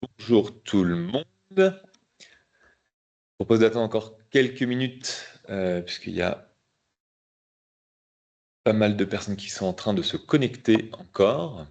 Bonjour tout le monde. Je propose d'attendre encore quelques minutes puisqu'il y a pas mal de personnes qui sont en train de se connecter encore.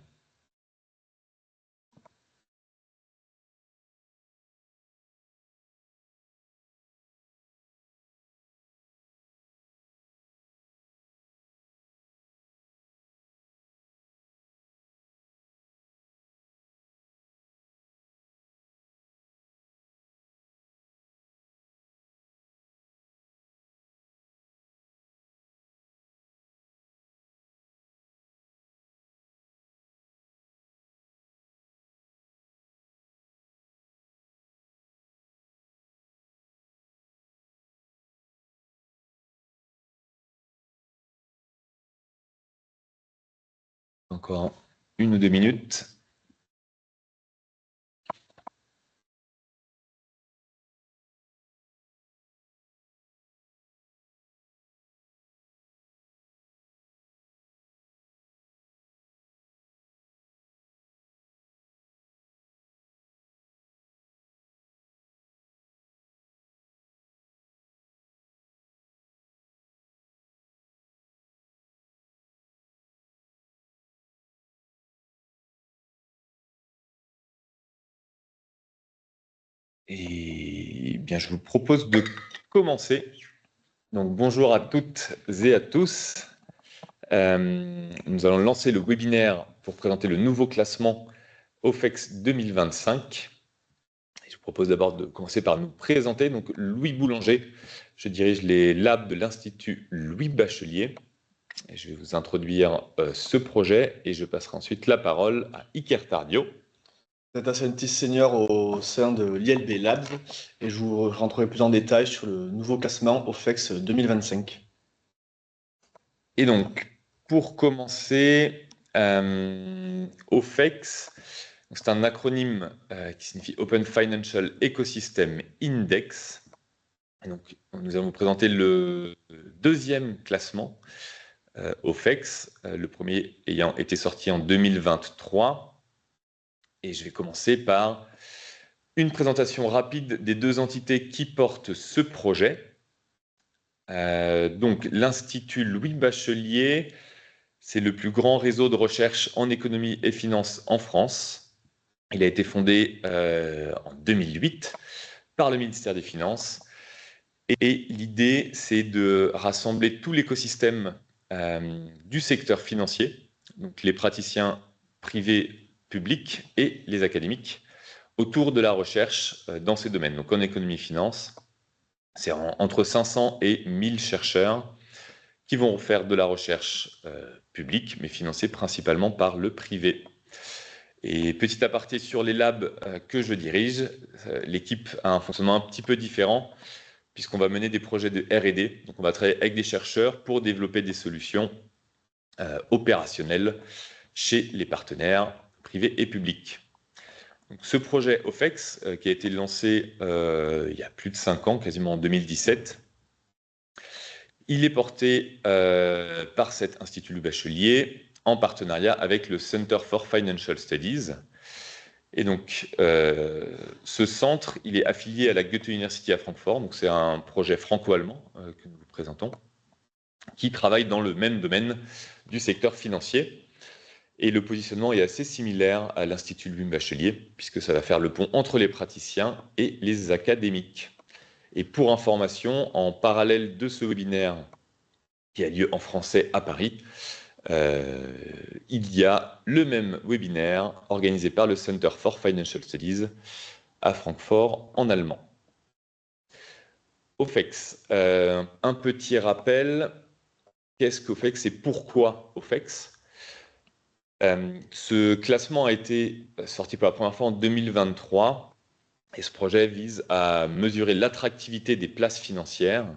Encore 1 ou 2 minutes. Et bien, je vous propose de commencer. Donc, bonjour à toutes et à tous. Nous allons lancer le webinaire pour présenter le nouveau classement OFEX 2025. Et je vous propose d'abord de commencer par nous présenter. Donc, Louis Boulanger, je dirige les labs de l'Institut Louis Bachelier. Et je vais vous introduire ce projet et je passerai ensuite la parole à Iker Tardio. Data Scientist Senior au sein de l'ILB Labs et je vous rentrerai plus en détail sur le nouveau classement OFEX 2025. Et donc, pour commencer, OFEX, c'est un acronyme qui signifie Open Financial Ecosystem Index. Et donc, nous allons vous présenter le deuxième classement OFEX, le premier ayant été sorti en 2023. Et je vais commencer par une présentation rapide des deux entités qui portent ce projet. Donc, l'Institut Louis Bachelier, c'est le plus grand réseau de recherche en économie et finance en France. Il a été fondé en 2008 par le ministère des Finances. Et l'idée, c'est de rassembler tout l'écosystème du secteur financier, donc les praticiens privés, publics et les académiques, autour de la recherche dans ces domaines. Donc en économie et finance, c'est entre 500 et 1000 chercheurs qui vont faire de la recherche publique, mais financée principalement par le privé. Et petit aparté sur les labs que je dirige, l'équipe a un fonctionnement un petit peu différent, puisqu'on va mener des projets de R&D. Donc on va travailler avec des chercheurs pour développer des solutions opérationnelles chez les partenaires privés et publics. Donc, ce projet OFEX, qui a été lancé il y a plus de 5 ans, quasiment en 2017, il est porté par cet Institut Louis Bachelier en partenariat avec le Center for Financial Studies. Et donc, ce centre, il est affilié à la Goethe University à Francfort. Donc, c'est un projet franco-allemand que nous vous présentons, qui travaille dans le même domaine du secteur financier. Et le positionnement est assez similaire à l'Institut Louis Bachelier, puisque ça va faire le pont entre les praticiens et les académiques. Et pour information, en parallèle de ce webinaire qui a lieu en français à Paris, il y a le même webinaire organisé par le Center for Financial Studies à Francfort en allemand. OFEX, un petit rappel, qu'est-ce qu'OFEX et pourquoi OFEX? Ce classement a été sorti pour la première fois en 2023 et ce projet vise à mesurer l'attractivité des places financières.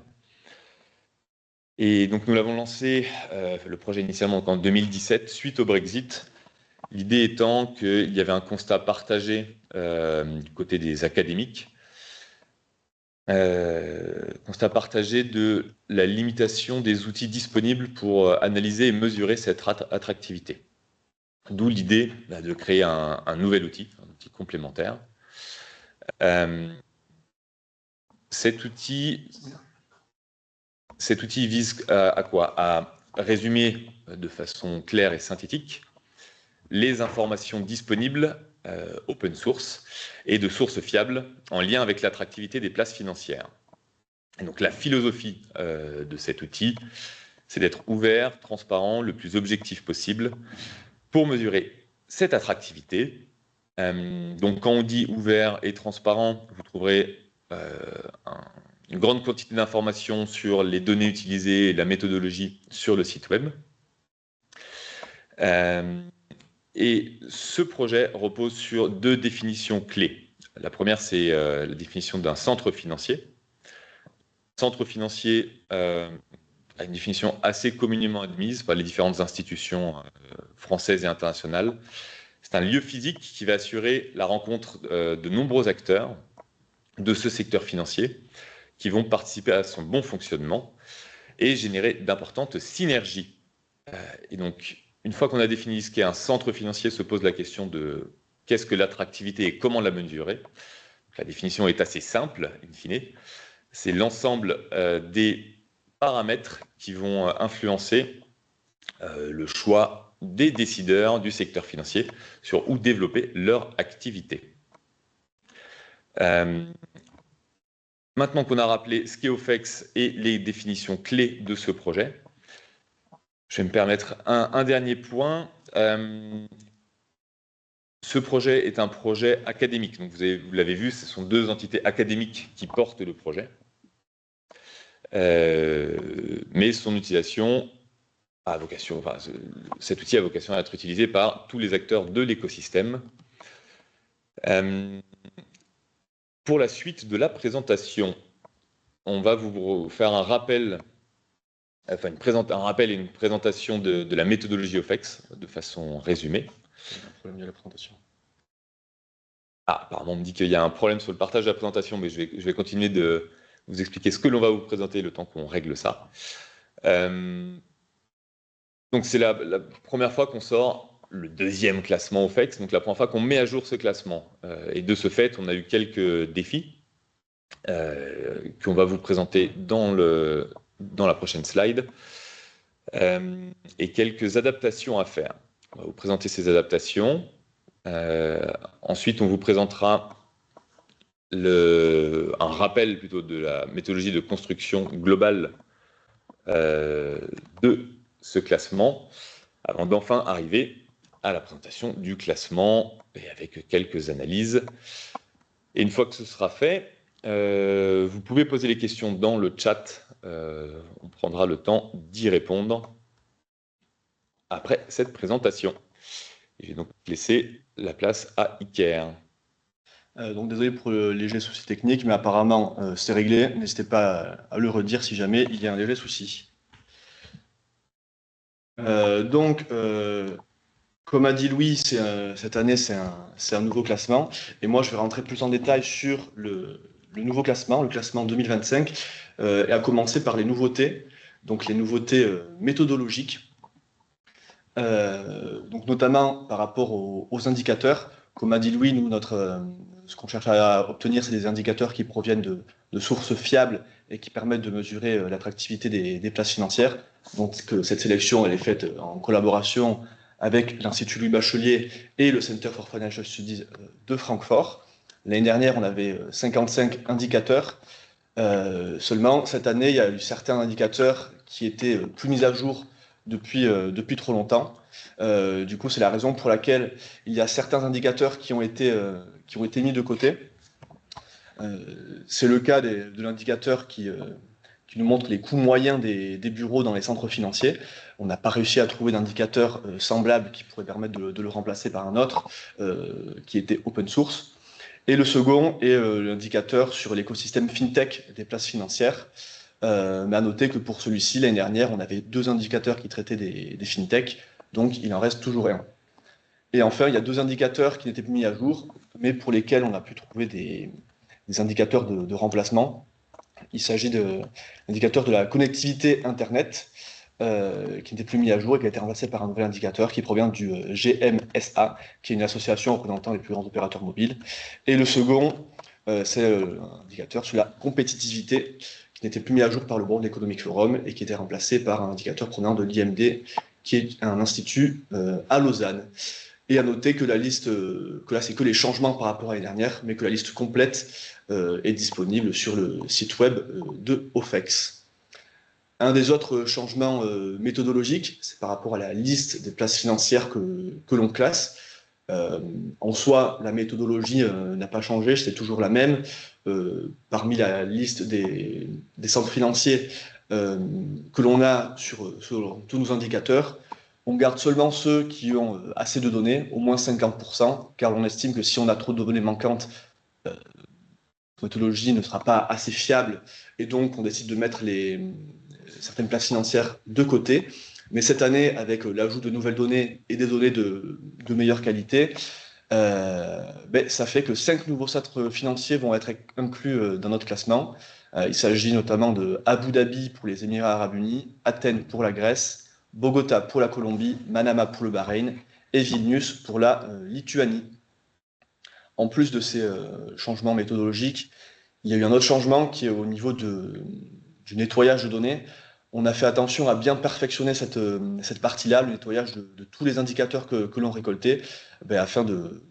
Et donc nous l'avons lancé, le projet initialement en 2017, suite au Brexit. L'idée étant qu'il y avait un constat partagé du côté des académiques, constat partagé de la limitation des outils disponibles pour analyser et mesurer cette attractivité. D'où l'idée de créer un nouvel outil, un outil complémentaire. Cet outil vise à quoi? À résumer de façon claire et synthétique les informations disponibles open source et de sources fiables en lien avec l'attractivité des places financières. Et donc la philosophie de cet outil, c'est d'être ouvert, transparent, le plus objectif possible pour mesurer cette attractivité. Donc quand on dit ouvert et transparent, vous trouverez une grande quantité d'informations sur les données utilisées et la méthodologie sur le site web. Et ce projet repose sur deux définitions clés. La première, c'est la définition d'un centre financier. Centre financier a une définition assez communément admise par les différentes institutions françaises et internationales. C'est un lieu physique qui va assurer la rencontre de nombreux acteurs de ce secteur financier qui vont participer à son bon fonctionnement et générer d'importantes synergies. Et donc, une fois qu'on a défini ce qu'est un centre financier, se pose la question de qu'est-ce que l'attractivité et comment la mesurer. La définition est assez simple, in fine. C'est l'ensemble des paramètres qui vont influencer le choix des décideurs du secteur financier sur où développer leur activité. Maintenant qu'on a rappelé ce qu'est OFEX et les définitions clés de ce projet, je vais me permettre un dernier point. Ce projet est un projet académique. Donc vous l'avez vu, ce sont deux entités académiques qui portent le projet. Mais son utilisation a vocation, cet outil a vocation à être utilisé par tous les acteurs de l'écosystème. Pour la suite de la présentation, on va vous faire un rappel, un rappel et une présentation de la méthodologie OFEX de façon résumée. Un problème de la présentation. Ah, apparemment, on me dit qu'il y a un problème sur le partage de la présentation, mais je vais continuer de vous expliquer ce que l'on va vous présenter le temps qu'on règle ça. Donc, c'est la première fois qu'on sort le deuxième classement OFEX, donc la première fois qu'on met à jour ce classement. Et de ce fait, on a eu quelques défis qu'on va vous présenter dans la prochaine slide et quelques adaptations à faire. On va vous présenter ces adaptations. Ensuite, on vous présentera un rappel plutôt de la méthodologie de construction globale de ce classement, avant d'enfin arriver à la présentation du classement et avec quelques analyses. Et une fois que ce sera fait, vous pouvez poser les questions dans le chat. On prendra le temps d'y répondre après cette présentation. Et je vais donc laisser la place à Iker. Donc désolé pour le léger souci technique, mais apparemment c'est réglé. N'hésitez pas à le redire si jamais il y a un léger souci. Comme a dit Louis, cette année c'est un nouveau classement. Et moi je vais rentrer plus en détail sur le nouveau classement, le classement 2025, et à commencer par les nouveautés. Donc les nouveautés méthodologiques. Donc notamment par rapport aux indicateurs. Comme a dit Louis, nous, ce qu'on cherche à obtenir, c'est des indicateurs qui proviennent de sources fiables et qui permettent de mesurer l'attractivité des places financières. Donc cette sélection, elle est faite en collaboration avec l'Institut Louis Bachelier et le Center for Financial Studies de Francfort. L'année dernière, on avait 55 indicateurs. Seulement, cette année, il y a eu certains indicateurs qui étaient plus mis à jour depuis trop longtemps. Du coup, c'est la raison pour laquelle il y a certains indicateurs qui ont été mis de côté. C'est le cas de l'indicateur qui nous montre les coûts moyens des bureaux dans les centres financiers. On n'a pas réussi à trouver d'indicateur semblable qui pourrait permettre de le remplacer par un autre qui était open source. Et le second est l'indicateur sur l'écosystème FinTech des places financières. Mais à noter que pour celui-ci, l'année dernière, on avait 2 indicateurs qui traitaient des FinTech, donc il en reste toujours un. Et enfin, il y a 2 indicateurs qui n'étaient plus mis à jour, mais pour lesquels on a pu trouver des indicateurs de remplacement. Il s'agit de l'indicateurs de la connectivité Internet, qui n'était plus mis à jour et qui a été remplacé par un nouvel indicateur qui provient du GMSA, qui est une association représentant les plus grands opérateurs mobiles. Et le second, C'est un indicateur sur la compétitivité qui n'était plus mis à jour par le World Economic Forum et qui était remplacé par un indicateur provenant de l'IMD, qui est un institut à Lausanne. Et à noter que la liste, que là c'est que les changements par rapport à l'année dernière, mais que la liste complète est disponible sur le site web de OFEX. Un des autres changements méthodologiques, c'est par rapport à la liste des places financières que l'on classe. En soi, la méthodologie n'a pas changé, c'est toujours la même. Parmi la liste des centres financiers que l'on a sur tous nos indicateurs, on garde seulement ceux qui ont assez de données, au moins 50%, car on estime que si on a trop de données manquantes, la méthodologie ne sera pas assez fiable, et donc on décide de mettre certaines places financières de côté. Mais cette année, avec l'ajout de nouvelles données et des données de meilleure qualité, ça fait que 5 nouveaux centres financiers vont être inclus dans notre classement. Il s'agit notamment de Abu Dhabi pour les Émirats Arabes Unis, Athènes pour la Grèce, Bogota pour la Colombie, Manama pour le Bahreïn et Vilnius pour la Lituanie. En plus de ces changements méthodologiques, il y a eu un autre changement qui est au niveau du nettoyage de données. On a fait attention à bien perfectionner cette partie-là, le nettoyage de tous les indicateurs que l'on récoltait, afin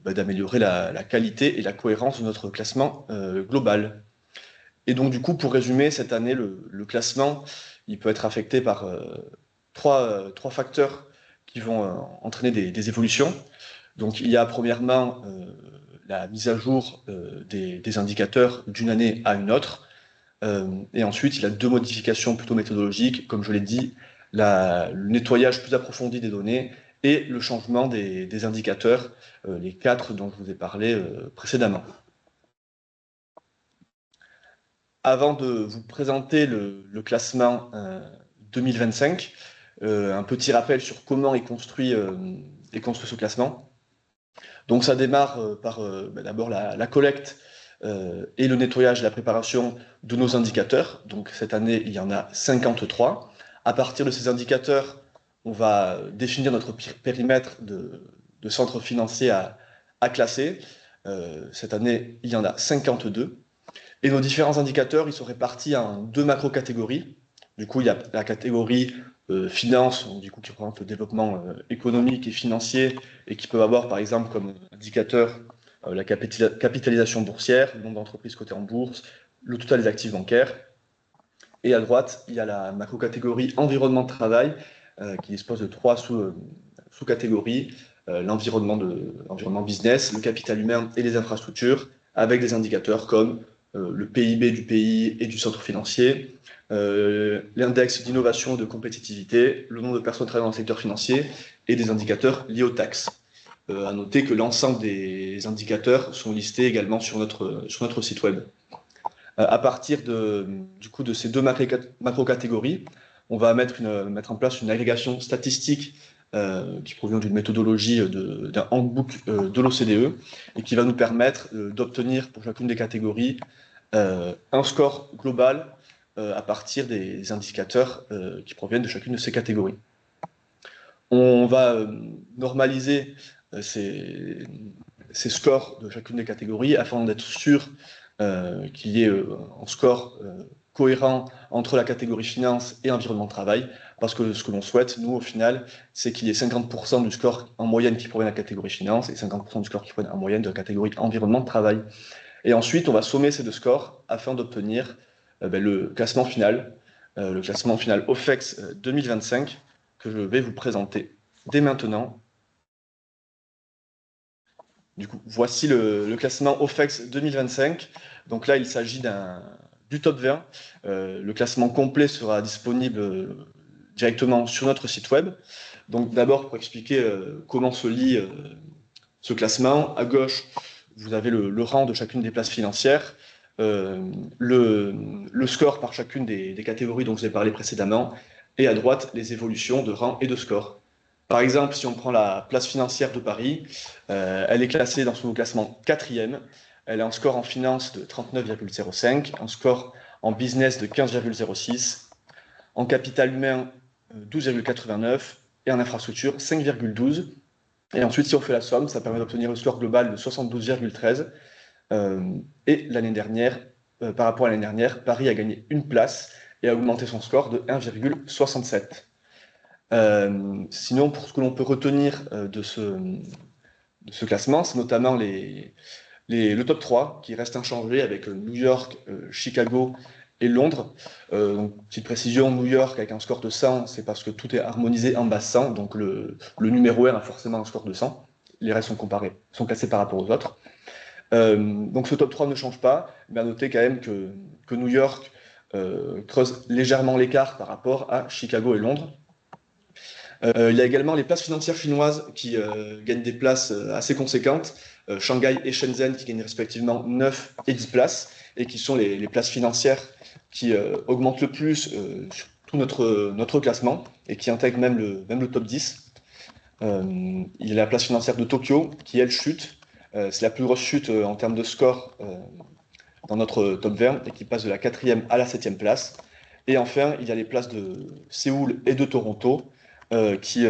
d'améliorer la qualité et la cohérence de notre classement global. Et donc, du coup, pour résumer, cette année, le classement, il peut être affecté par trois facteurs qui vont entraîner des évolutions. Donc, il y a premièrement la mise à jour des indicateurs d'une année à une autre. Et ensuite, il y a deux modifications plutôt méthodologiques, comme je l'ai dit, le nettoyage plus approfondi des données et le changement des indicateurs, les 4 dont je vous ai parlé précédemment. Avant de vous présenter le classement 2025, un petit rappel sur comment est construit ce classement. Donc ça démarre par d'abord la collecte et le nettoyage et la préparation de nos indicateurs. Donc cette année, il y en a 53. À partir de ces indicateurs, on va définir notre périmètre de centres financiers à classer. Cette année, il y en a 52. Et nos différents indicateurs, ils sont répartis en deux macro-catégories. Du coup, il y a la catégorie finance, du coup, qui représente le développement économique et financier, et qui peut avoir, par exemple, comme indicateur la capitalisation boursière, le nombre d'entreprises cotées en bourse, le total des actifs bancaires. Et à droite, il y a la macro-catégorie environnement de travail, qui dispose de trois sous-catégories, l'environnement business, le capital humain et les infrastructures, avec des indicateurs comme le PIB du pays et du centre financier, l'index d'innovation et de compétitivité, le nombre de personnes travaillant dans le secteur financier et des indicateurs liés aux taxes. À noter que l'ensemble des indicateurs sont listés également sur notre site web. À partir de ces deux macro-catégories, on va mettre en place une agrégation statistique qui provient d'une méthodologie d'un handbook de l'OCDE et qui va nous permettre d'obtenir pour chacune des catégories un score global à partir des indicateurs qui proviennent de chacune de ces catégories. On va normaliser ces scores de chacune des catégories afin d'être sûr qu'il y ait un score cohérent entre la catégorie finance et environnement de travail, parce que ce que l'on souhaite, nous, au final, c'est qu'il y ait 50% du score en moyenne qui provient de la catégorie finance et 50% du score qui provient en moyenne de la catégorie environnement de travail. Et ensuite, on va sommer ces deux scores afin d'obtenir le classement final OFEX 2025, que je vais vous présenter dès maintenant. Du coup, voici le classement OFEX 2025. Donc là, il s'agit du top 20. Le classement complet sera disponible directement sur notre site web. Donc d'abord, pour expliquer comment se lit ce classement, à gauche, vous avez le rang de chacune des places financières, le score par chacune des catégories dont je vous ai parlé précédemment, et à droite, les évolutions de rang et de score. Par exemple, si on prend la place financière de Paris, elle est classée dans son classement 4e. Elle a un score en finance de 39,05, un score en business de 15,06, en capital humain 12,89 et en infrastructure 5,12. Et ensuite, si on fait la somme, ça permet d'obtenir un score global de 72,13. Et l'année dernière, par rapport à l'année dernière, Paris a gagné une place et a augmenté son score de 1,67. Sinon, pour ce que l'on peut retenir de ce classement, c'est notamment le top 3 qui reste inchangé avec New York, Chicago et Londres. Donc, petite précision, New York avec un score de 100, c'est parce que tout est harmonisé en bas 100, donc le numéro 1 a forcément un score de 100. Les restes sont classés par rapport aux autres. Donc ce top 3 ne change pas, mais à noter quand même que New York creuse légèrement l'écart par rapport à Chicago et Londres. Il y a également les places financières chinoises qui gagnent des places assez conséquentes. Shanghai et Shenzhen qui gagnent respectivement 9 et 10 places, et qui sont les places financières qui augmentent le plus sur tout notre classement, et qui intègrent même le top 10. Il y a la place financière de Tokyo qui, elle, chute. C'est la plus grosse chute en termes de score dans notre top 20, et qui passe de la 4e à la 7e place. Et enfin, il y a les places de Séoul et de Toronto qui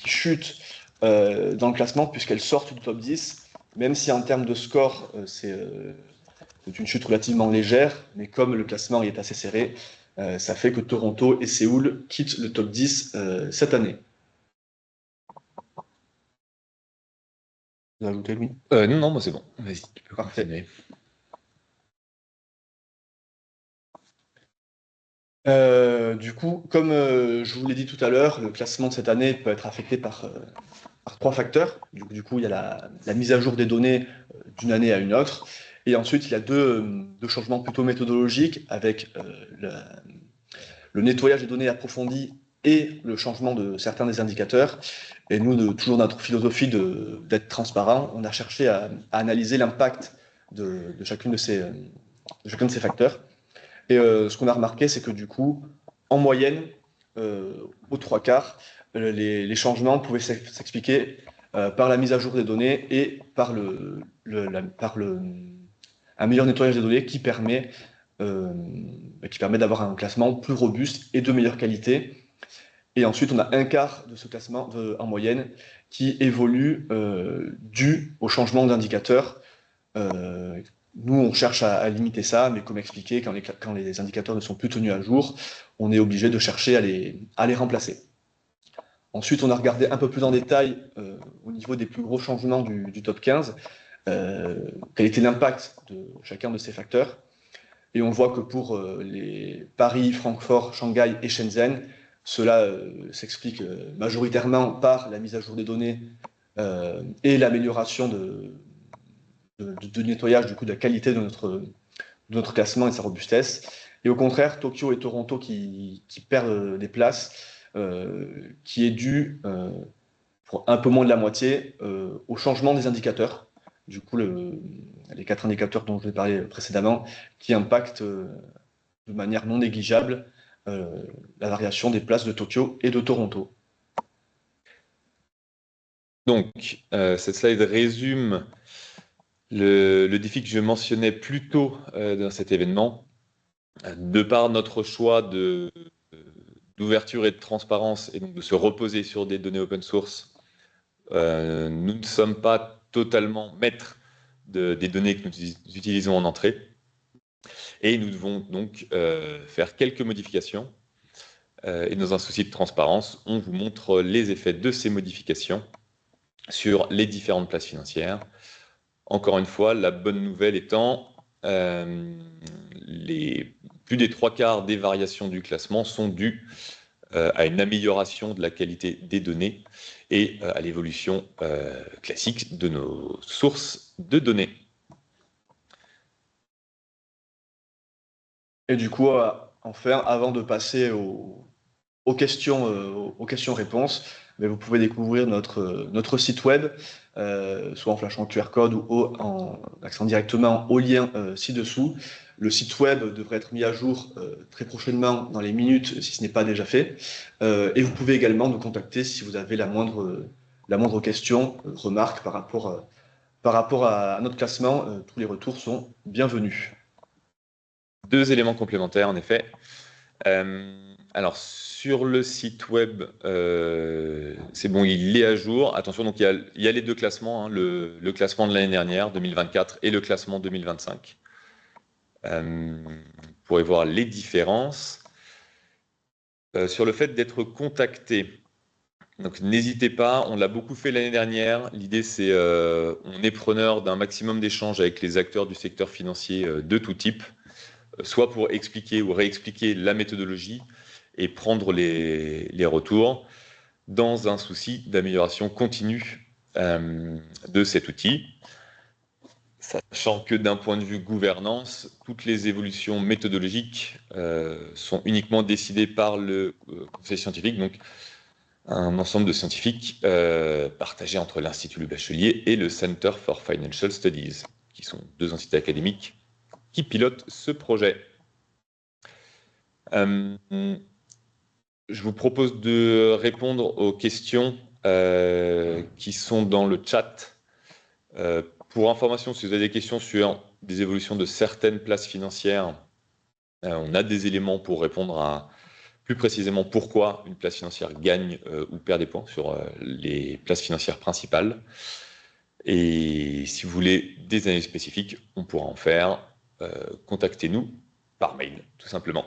chutent dans le classement puisqu'elles sortent du top 10, même si en termes de score, c'est une chute relativement légère, mais comme le classement est assez serré, ça fait que Toronto et Séoul quittent le top 10 cette année. Vous avez ajouté, Louis? Non, moi c'est bon. Vas-y, tu peux Parfait. continuer. Du coup, comme je vous l'ai dit tout à l'heure, le classement de cette année peut être affecté par 3 facteurs. Du coup, il y a la mise à jour des données d'une année à une autre. Et ensuite, il y a deux changements plutôt méthodologiques avec le nettoyage des données approfondi et le changement de certains des indicateurs. Et nous, toujours notre philosophie d'être transparent, on a cherché à analyser l'impact de chacun de ces facteurs. Et ce qu'on a remarqué, c'est que du coup, en moyenne, aux 3/4, les changements pouvaient s'expliquer par la mise à jour des données et par un meilleur nettoyage des données qui permet d'avoir un classement plus robuste et de meilleure qualité. Et ensuite, on a un quart de ce classement en moyenne qui évolue dû au changement d'indicateurs. Nous, on cherche à limiter ça, mais comme expliqué, quand les indicateurs ne sont plus tenus à jour, on est obligé de chercher à les remplacer. Ensuite, on a regardé un peu plus en détail au niveau des plus gros changements du top 15, quel était l'impact de chacun de ces facteurs. Et on voit que pour les Paris, Francfort, Shanghai et Shenzhen, cela s'explique majoritairement par la mise à jour des données et l'amélioration de nettoyage du coup, de la qualité de notre classement et de sa robustesse. Et au contraire, Tokyo et Toronto qui perdent des places, qui est dû pour un peu moins de la moitié au changement des indicateurs. Du coup, les 4 indicateurs dont je vais parler précédemment, qui impactent de manière non négligeable la variation des places de Tokyo et de Toronto. Donc, cette slide résume le défi que je mentionnais plus tôt dans cet événement. De par notre choix d'ouverture et de transparence, et donc de se reposer sur des données open source, nous ne sommes pas totalement maîtres des données que nous utilisons en entrée. Et nous devons donc faire quelques modifications. Et dans un souci de transparence, on vous montre les effets de ces modifications sur les différentes places financières. Encore une fois, la bonne nouvelle étant, plus des 3/4 des variations du classement sont dues à une amélioration de la qualité des données et à l'évolution classique de nos sources de données. Et du coup, enfin, avant de passer aux questions-réponses, mais vous pouvez découvrir notre site web, soit en flashant le QR code ou en accédant directement au lien ci-dessous. Le site web devrait être mis à jour très prochainement, dans les minutes, si ce n'est pas déjà fait. Et vous pouvez également nous contacter si vous avez la moindre question, remarque par rapport à notre classement. Tous les retours sont bienvenus. 2 éléments complémentaires, en effet. Alors, sur le site web, c'est bon, il est à jour. Attention, donc il y a les deux classements, hein, le classement de l'année dernière, 2024, et le classement 2025. Vous pourrez voir les différences. Sur le fait d'être contacté, donc n'hésitez pas, on l'a beaucoup fait l'année dernière. L'idée, c'est on est preneur d'un maximum d'échanges avec les acteurs du secteur financier de tout type, soit pour expliquer ou réexpliquer la méthodologie et prendre les retours dans un souci d'amélioration continue de cet outil. Sachant que d'un point de vue gouvernance, toutes les évolutions méthodologiques sont uniquement décidées par le conseil scientifique, donc un ensemble de scientifiques partagés entre l'Institut Le Bachelier et le Center for Financial Studies, qui sont deux entités académiques qui pilotent ce projet. Je vous propose de répondre aux questions qui sont dans le chat. Pour information, si vous avez des questions sur des évolutions de certaines places financières, on a des éléments pour répondre à plus précisément pourquoi une place financière gagne ou perd des points sur les places financières principales. Et si vous voulez des analyses spécifiques, on pourra en faire. Contactez-nous par mail, tout simplement.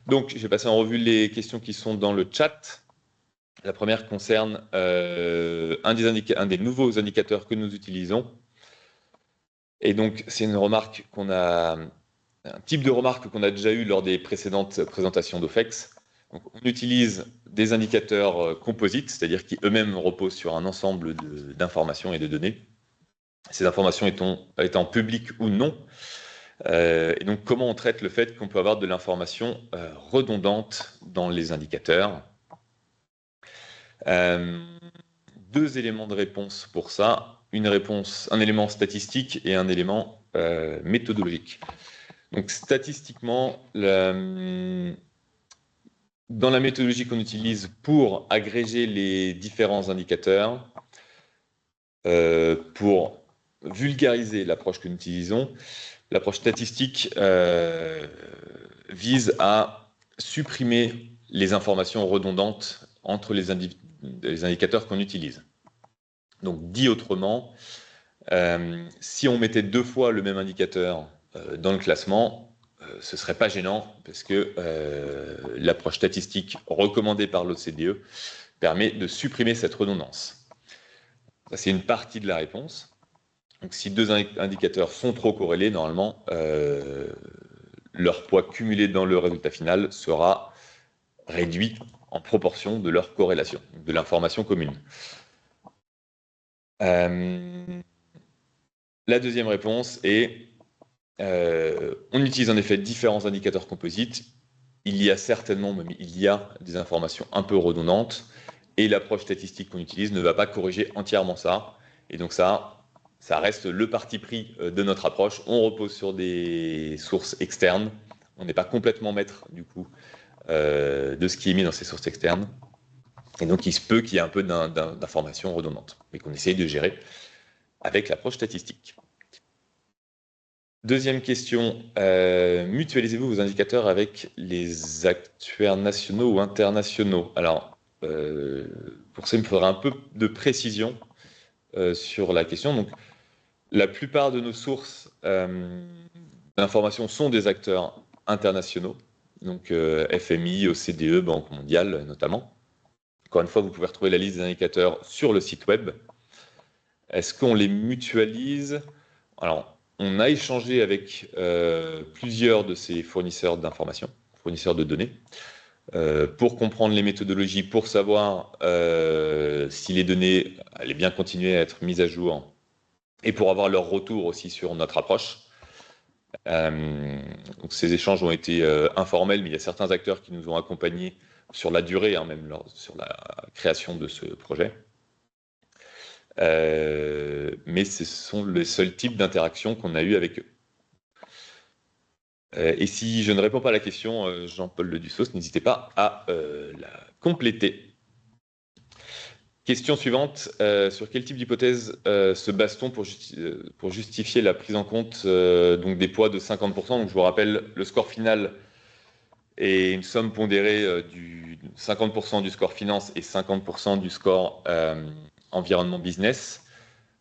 Donc, je vais passer en revue les questions qui sont dans le chat. La première concerne un des nouveaux indicateurs que nous utilisons. Et donc, c'est une remarque un type de remarque qu'on a déjà eu lors des précédentes présentations d'OFEX. Donc, on utilise des indicateurs composites, c'est-à-dire qui eux-mêmes reposent sur un ensemble d'informations et de données. Ces informations étant publiques ou non. Et donc, comment on traite le fait qu'on peut avoir de l'information redondante dans les indicateurs? Deux éléments de réponse pour ça. Un élément statistique et un élément méthodologique. Donc, statistiquement, dans la méthodologie qu'on utilise pour agréger les différents indicateurs, pour vulgariser l'approche que nous utilisons, l'approche statistique vise à supprimer les informations redondantes entre les indicateurs qu'on utilise. Donc, dit autrement, si on mettait deux fois le même indicateur dans le classement, ce ne serait pas gênant parce que l'approche statistique recommandée par l'OCDE permet de supprimer cette redondance. Ça, c'est une partie de la réponse. Donc, si deux indicateurs sont trop corrélés, normalement, leur poids cumulé dans le résultat final sera réduit en proportion de leur corrélation, de l'information commune. La deuxième réponse est on utilise en effet différents indicateurs composites. Il y a des informations un peu redondantes et l'approche statistique qu'on utilise ne va pas corriger entièrement ça. Et donc ça reste le parti pris de notre approche. On repose sur des sources externes. On n'est pas complètement maître du coup de ce qui est mis dans ces sources externes. Et donc il se peut qu'il y ait un peu d'informations redondantes, mais qu'on essaye de gérer avec l'approche statistique. Deuxième question, mutualisez-vous vos indicateurs avec les actuaires nationaux ou internationaux? Alors, pour ça, il me faudra un peu de précision sur la question. Donc, la plupart de nos sources d'information sont des acteurs internationaux, donc FMI, OCDE, Banque mondiale notamment. Encore une fois, vous pouvez retrouver la liste des indicateurs sur le site web. Est-ce qu'on les mutualise? Alors, on a échangé avec plusieurs de ces fournisseurs d'informations, fournisseurs de données, pour comprendre les méthodologies, pour savoir si les données allaient bien continuer à être mises à jour et pour avoir leur retour aussi sur notre approche. Donc ces échanges ont été informels, mais il y a certains acteurs qui nous ont accompagnés sur la durée, même sur la création de ce projet. Mais ce sont les seuls types d'interactions qu'on a eu avec eux. Et si je ne réponds pas à la question, Jean-Paul Ledussos, n'hésitez pas à la compléter. Question suivante, sur quel type d'hypothèse se base-t-on pour justifier la prise en compte donc des poids de 50%? Donc je vous rappelle, le score final et une somme pondérée du 50% du score finance et 50% du score environnement business.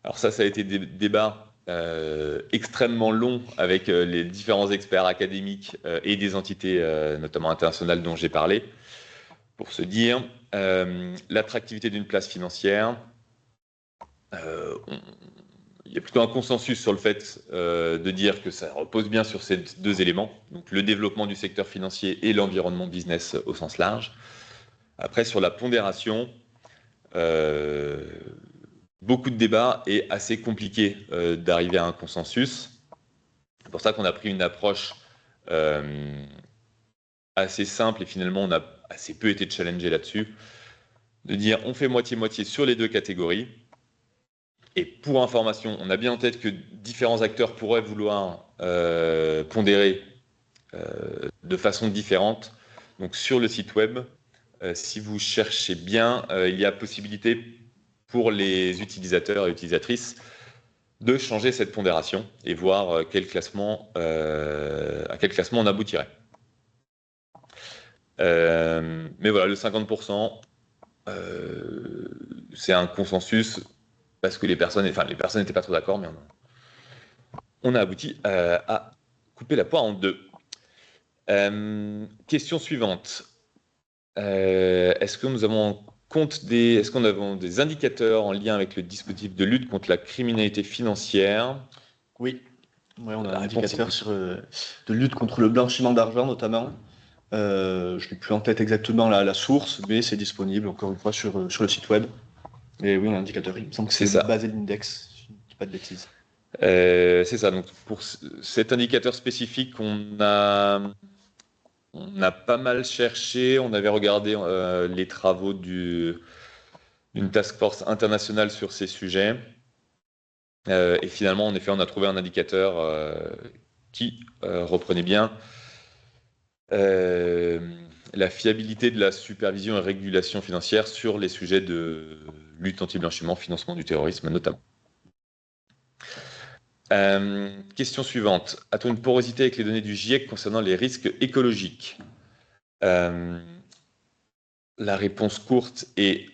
Alors ça a été des débats extrêmement longs avec les différents experts académiques et des entités, notamment internationales, dont j'ai parlé, pour se dire l'attractivité d'une place financière. Il y a plutôt un consensus sur le fait de dire que ça repose bien sur ces deux éléments, donc le développement du secteur financier et l'environnement business au sens large. Après, sur la pondération, beaucoup de débats et assez compliqué d'arriver à un consensus. C'est pour ça qu'on a pris une approche assez simple et finalement on a assez peu été challengé là-dessus, de dire on fait moitié-moitié sur les deux catégories. Et pour information, on a bien en tête que différents acteurs pourraient vouloir pondérer de façon différente. Donc sur le site web, si vous cherchez bien, il y a possibilité pour les utilisateurs et utilisatrices de changer cette pondération et voir à quel classement on aboutirait. Mais voilà, le 50%, c'est un consensus parce que les personnes n'étaient pas trop d'accord, mais on a abouti à couper la poire en deux. Question suivante. Est-ce que nous avons est-ce qu'on a des indicateurs en lien avec le dispositif de lutte contre la criminalité financière? Oui, on a un indicateur de lutte contre le blanchiment d'argent notamment. Je n'ai plus en tête exactement la source, mais c'est disponible encore une fois sur le site web. Et oui, on a un indicateur. Il me semble que c'est basé l'index, si je ne dis pas de bêtises. C'est ça. Donc pour cet indicateur spécifique, on a pas mal cherché. On avait regardé les travaux d'une task force internationale sur ces sujets. Et finalement, en effet, on a trouvé un indicateur qui reprenait bien la fiabilité de la supervision et régulation financière sur les sujets de lutte anti-blanchiment, financement du terrorisme notamment. Question suivante. A-t-on une porosité avec les données du GIEC concernant les risques écologiques? La réponse courte est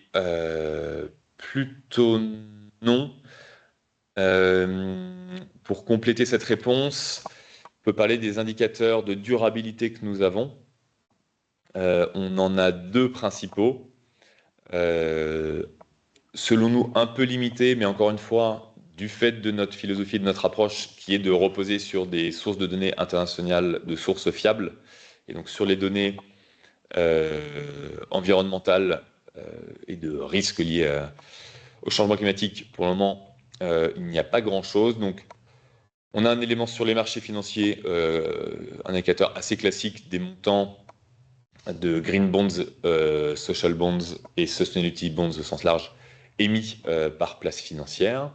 plutôt non. Pour compléter cette réponse, on peut parler des indicateurs de durabilité que nous avons. On en a deux principaux. Selon nous, un peu limités, mais encore une fois, du fait de notre philosophie, de notre approche, qui est de reposer sur des sources de données internationales, de sources fiables, et donc sur les données environnementales et de risques liés au changement climatique. Pour le moment, il n'y a pas grand-chose. Donc, on a un élément sur les marchés financiers, un indicateur assez classique des montants de green bonds, social bonds et sustainability bonds au sens large, émis par place financière.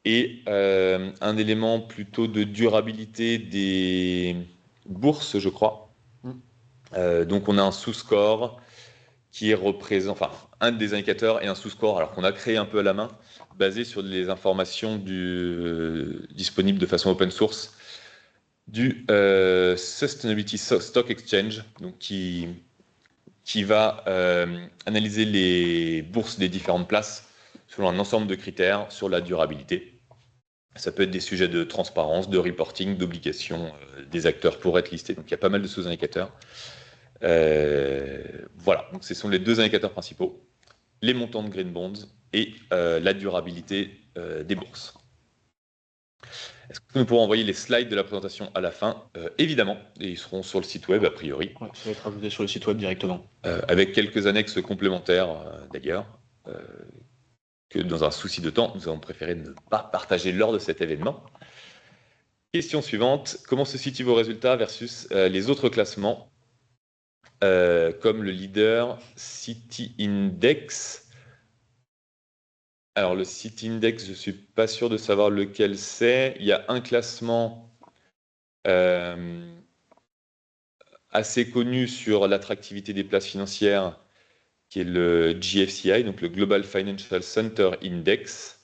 Et un élément plutôt de durabilité des bourses, je crois. Donc on a un sous-score qui représente, enfin un des indicateurs et un sous-score, alors qu'on a créé un peu à la main, basé sur les informations disponibles de façon open source du Sustainability Stock Exchange, donc qui va analyser les bourses des différentes places selon un ensemble de critères sur la durabilité. Ça peut être des sujets de transparence, de reporting, d'obligation des acteurs pour être listés. Donc il y a pas mal de sous-indicateurs. Voilà, donc ce sont les deux indicateurs principaux, les montants de green bonds et la durabilité des bourses. Est-ce que nous pourrons envoyer les slides de la présentation à la fin? Évidemment, et ils seront sur le site web a priori. Ouais, ça va être ajouté sur le site web directement. Avec quelques annexes complémentaires d'ailleurs, que dans un souci de temps, nous avons préféré ne pas partager lors de cet événement. Question suivante, comment se situent vos résultats versus les autres classements comme le leader City Index? Alors le City Index, je ne suis pas sûr de savoir lequel c'est. Il y a un classement assez connu sur l'attractivité des places financières qui est le GFCI, donc le Global Financial Center Index.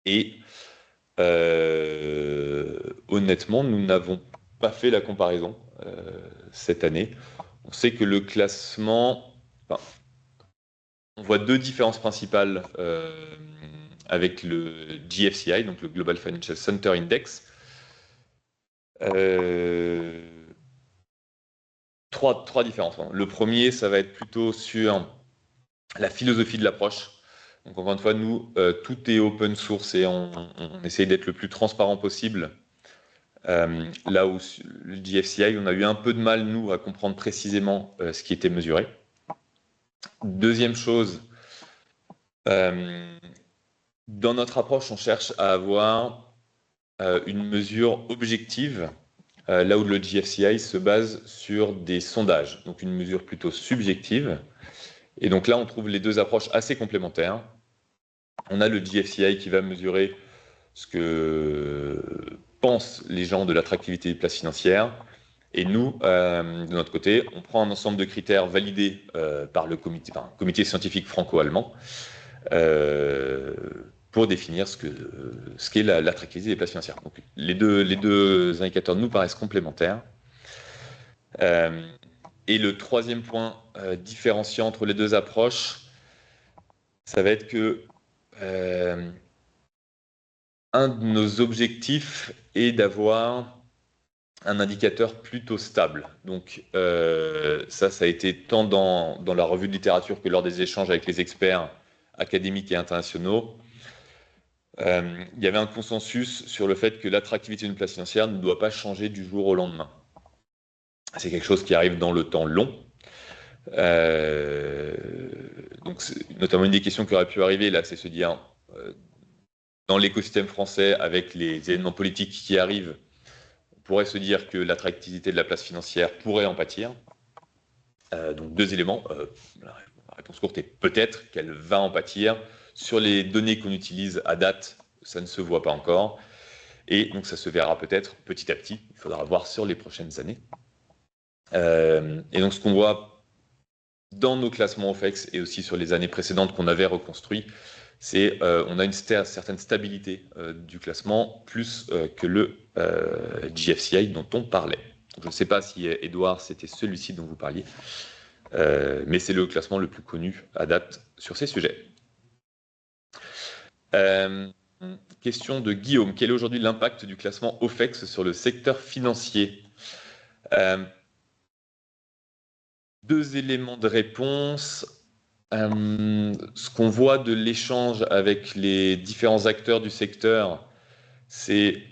Et honnêtement, nous n'avons pas fait la comparaison cette année. On sait que le classement, enfin, on voit deux différences principales avec le GFCI, donc le Global Financial Center Index. Trois différences. Le premier, ça va être plutôt sur la philosophie de l'approche. Donc encore une fois, nous, tout est open source et on essaye d'être le plus transparent possible. Là où le GFCI, on a eu un peu de mal, nous, à comprendre précisément ce qui était mesuré. Deuxième chose, dans notre approche, on cherche à avoir une mesure objective, là où le GFCI se base sur des sondages, donc une mesure plutôt subjective. Et donc là, on trouve les deux approches assez complémentaires. On a le GFCI qui va mesurer ce que pensent les gens de l'attractivité des places financières. Et nous, de notre côté, on prend un ensemble de critères validés par le comité scientifique franco-allemand pour définir ce qu'est l'attractivité des places financières. Donc, les deux indicateurs nous paraissent complémentaires. Et le troisième point différenciant entre les deux approches, ça va être que un de nos objectifs est d'avoir un indicateur plutôt stable. Donc ça a été tant dans la revue de littérature que lors des échanges avec les experts académiques et internationaux. Il y avait un consensus sur le fait que l'attractivité d'une place financière ne doit pas changer du jour au lendemain. C'est quelque chose qui arrive dans le temps long. Donc notamment une des questions qui aurait pu arriver là, c'est se dire dans l'écosystème français avec les événements politiques qui arrivent, on pourrait se dire que l'attractivité de la place financière pourrait en pâtir. Donc deux éléments. La réponse courte est peut-être qu'elle va en pâtir. Sur les données qu'on utilise à date, ça ne se voit pas encore. Et donc ça se verra peut-être petit à petit. Il faudra voir sur les prochaines années. Et donc ce qu'on voit dans nos classements OFEX et aussi sur les années précédentes qu'on avait reconstruits, c'est on a une certaine stabilité du classement plus que le GFCI dont on parlait. Donc, je ne sais pas si, Edouard, c'était celui-ci dont vous parliez, mais c'est le classement le plus connu à date sur ces sujets. Question de Guillaume. Quel est aujourd'hui l'impact du classement OFEX sur le secteur financier? Deux éléments de réponse. Ce qu'on voit de l'échange avec les différents acteurs du secteur, c'est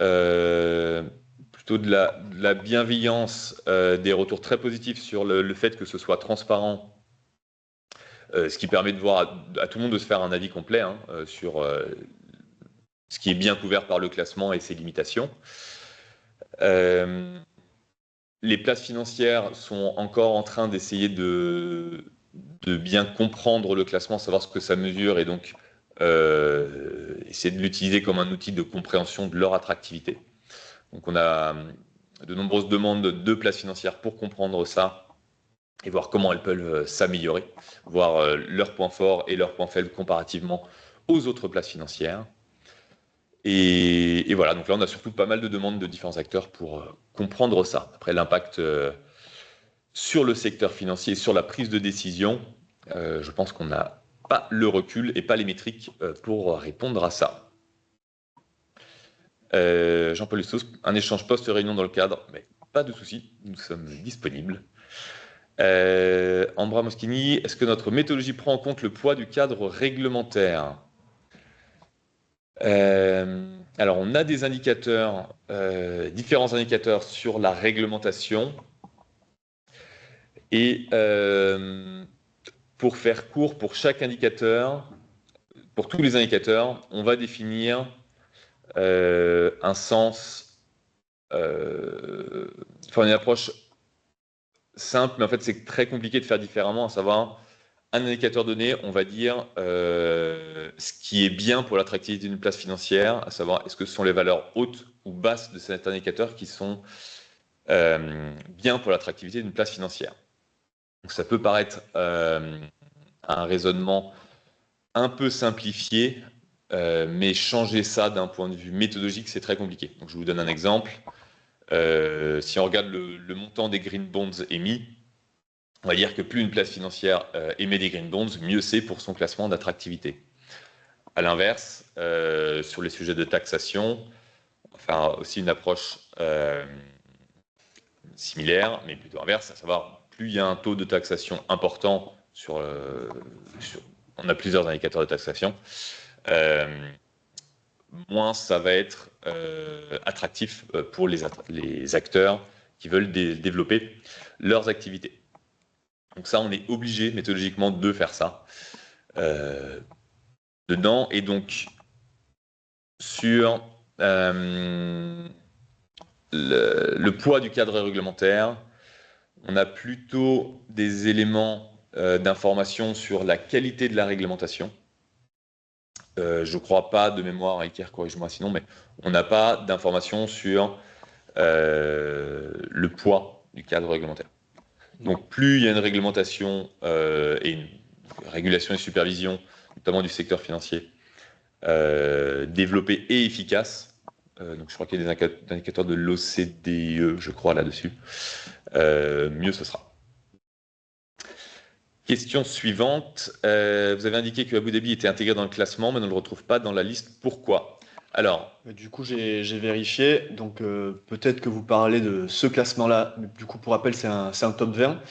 plutôt de la bienveillance, des retours très positifs sur le fait que ce soit transparent, ce qui permet de voir à tout le monde de se faire un avis complet sur ce qui est bien couvert par le classement et ses limitations. Les places financières sont encore en train d'essayer de bien comprendre le classement, savoir ce que ça mesure et donc essayer de l'utiliser comme un outil de compréhension de leur attractivité. Donc on a de nombreuses demandes de places financières pour comprendre ça et voir comment elles peuvent s'améliorer, voir leurs points forts et leurs points faibles comparativement aux autres places financières. Et voilà, donc là on a surtout pas mal de demandes de différents acteurs pour comprendre ça. Après l'impact sur le secteur financier, sur la prise de décision, je pense qu'on n'a pas le recul et pas les métriques pour répondre à ça. Jean-Paul Lustos, un échange post-réunion dans le cadre, mais pas de souci, nous sommes disponibles. Ambra Moschini, est-ce que notre méthodologie prend en compte le poids du cadre réglementaire? Alors, on a des indicateurs, différents indicateurs sur la réglementation. Et pour faire court, pour chaque indicateur, pour tous les indicateurs, on va définir un sens, une approche simple, mais en fait, c'est très compliqué de faire différemment, à savoir, un indicateur donné, on va dire ce qui est bien pour l'attractivité d'une place financière, à savoir est-ce que ce sont les valeurs hautes ou basses de cet indicateur qui sont bien pour l'attractivité d'une place financière. Donc ça peut paraître un raisonnement un peu simplifié, mais changer ça d'un point de vue méthodologique, c'est très compliqué. Donc je vous donne un exemple. Si on regarde le montant des green bonds émis, on va dire que plus une place financière émet des green bonds, mieux c'est pour son classement d'attractivité. À l'inverse, sur les sujets de taxation, enfin aussi une approche similaire, mais plutôt inverse, à savoir plus il y a un taux de taxation important on a plusieurs indicateurs de taxation, moins ça va être attractif pour les acteurs qui veulent développer leurs activités. Donc ça, on est obligé méthodologiquement de faire ça dedans. Et donc, sur le poids du cadre réglementaire, on a plutôt des éléments d'information sur la qualité de la réglementation. Je ne crois pas de mémoire, Iker, corrige-moi sinon, mais on n'a pas d'informations sur le poids du cadre réglementaire. Donc plus il y a une réglementation et une régulation et supervision, notamment du secteur financier, développée et efficace, donc je crois qu'il y a des indicateurs de l'OCDE, je crois, là-dessus, mieux ce sera. Question suivante. Vous avez indiqué que Abu Dhabi était intégré dans le classement, mais on ne le retrouve pas dans la liste. Pourquoi? Alors, du coup, j'ai vérifié. Donc, peut-être que vous parlez de ce classement-là. Mais du coup, pour rappel, c'est un top 20.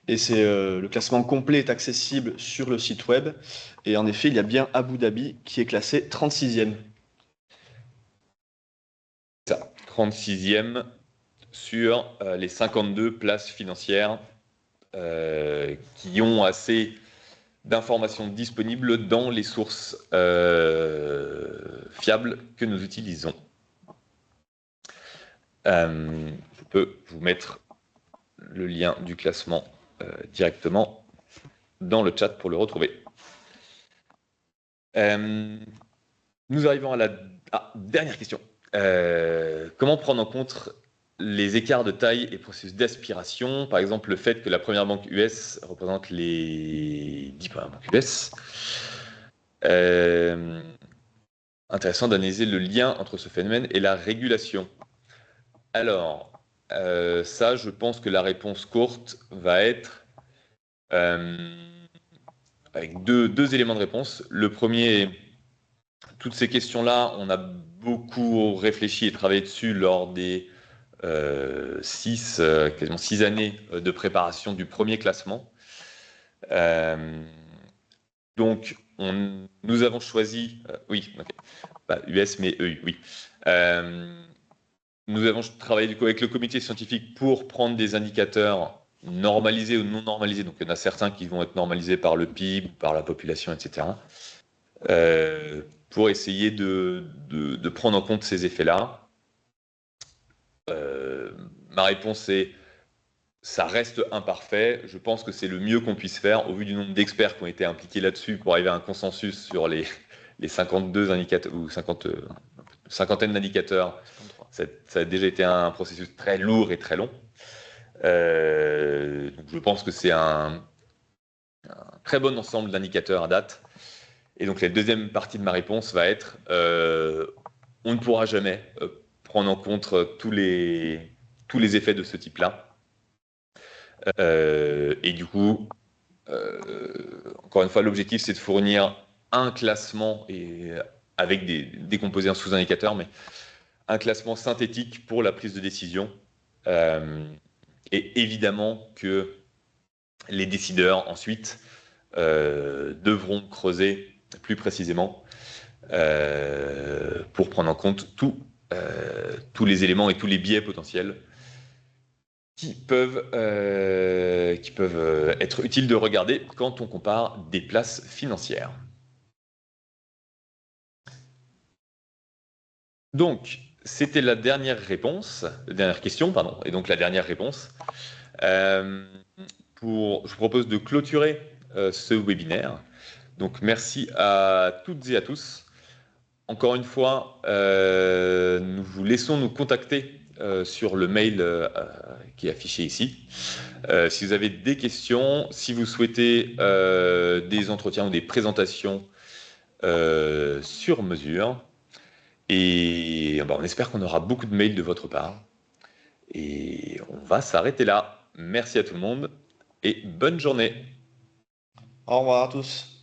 Et c'est le classement complet est accessible sur le site web. Et en effet, il y a bien Abu Dhabi qui est classé 36e. Ça, 36e sur les 52 places financières qui ont assez d'informations disponibles dans les sources fiables que nous utilisons. Je peux vous mettre le lien du classement directement dans le chat pour le retrouver. Nous arrivons à la dernière question. Comment prendre en compte les écarts de taille et processus d'aspiration, par exemple le fait que la première banque US représente les 10 premières banques US. Intéressant d'analyser le lien entre ce phénomène et la régulation. Alors, ça, je pense que la réponse courte va être avec deux éléments de réponse. Le premier, toutes ces questions-là, on a beaucoup réfléchi et travaillé dessus lors des quasiment 6 années de préparation du premier classement. Donc, nous avons choisi, oui, okay. US, mais EU, oui. Nous avons travaillé du coup avec le comité scientifique pour prendre des indicateurs normalisés ou non normalisés. Donc, il y en a certains qui vont être normalisés par le PIB, par la population, etc. Pour essayer de prendre en compte ces effets-là. Ma réponse est, ça reste imparfait. Je pense que c'est le mieux qu'on puisse faire au vu du nombre d'experts qui ont été impliqués là-dessus pour arriver à un consensus sur les 52 indicateurs ou cinquantaine d'indicateurs. Ça a déjà été un processus très lourd et très long. Donc je pense que c'est un très bon ensemble d'indicateurs à date. Et donc la deuxième partie de ma réponse va être on ne pourra jamais prendre en compte tous les effets de ce type-là. Et du coup, encore une fois, l'objectif, c'est de fournir un classement avec des composés en sous-indicateurs, mais un classement synthétique pour la prise de décision. Et évidemment que les décideurs, ensuite, devront creuser plus précisément pour prendre en compte tous les éléments et tous les biais potentiels qui peuvent être utiles de regarder quand on compare des places financières. Donc, c'était la dernière question, pardon, et donc la dernière réponse. Je vous propose de clôturer ce webinaire. Donc, merci à toutes et à tous. Encore une fois, nous vous laissons nous contacter sur le mail qui est affiché ici. Si vous avez des questions, si vous souhaitez des entretiens ou des présentations sur mesure, et on espère qu'on aura beaucoup de mails de votre part. Et on va s'arrêter là. Merci à tout le monde et bonne journée. Au revoir à tous.